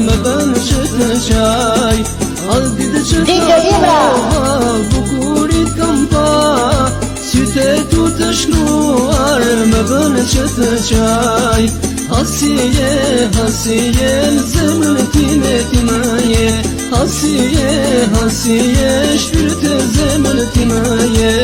më bën që të qaj. Al ditë që të bukurit kam pa, syte tu të shkruar më bën që të qaj. Hasiye, hasiye, zemrën time time je. Hasiye, hasiye, shpirtë zemrën time je.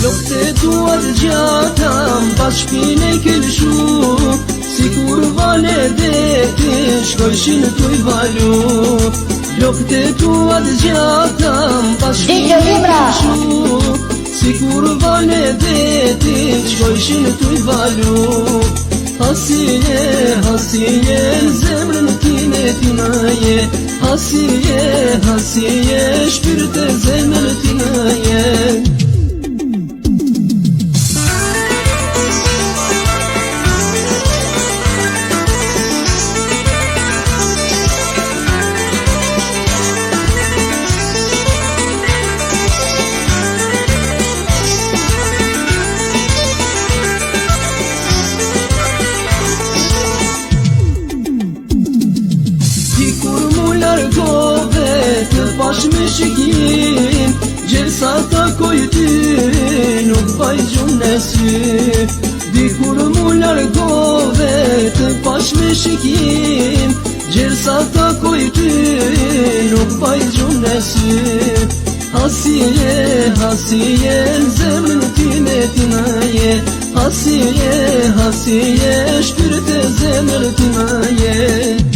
Flokët e tua të gjata m'pas shpine këllëshu, si kur vale deti shkojshin t'uj valu. Flokët e tua të gjata m'pas shpine këllëshu, si kur vale deti shkojshin t'uj valu. Hasiye, hasiye, zemrën time time je. Hasiye, hasiye, shpirtë zemrën time je. Të pash me shikim, gjersa ta koj ty, nuk vaj gjumë në sy. Dikur mu largove, të pash me shikim, gjersa ta koj ty, nuk vaj gjumë në sy. Hasiye, hasiye, zemrën time time je. Hasiye, hasiye, shpirtë zemrën time je.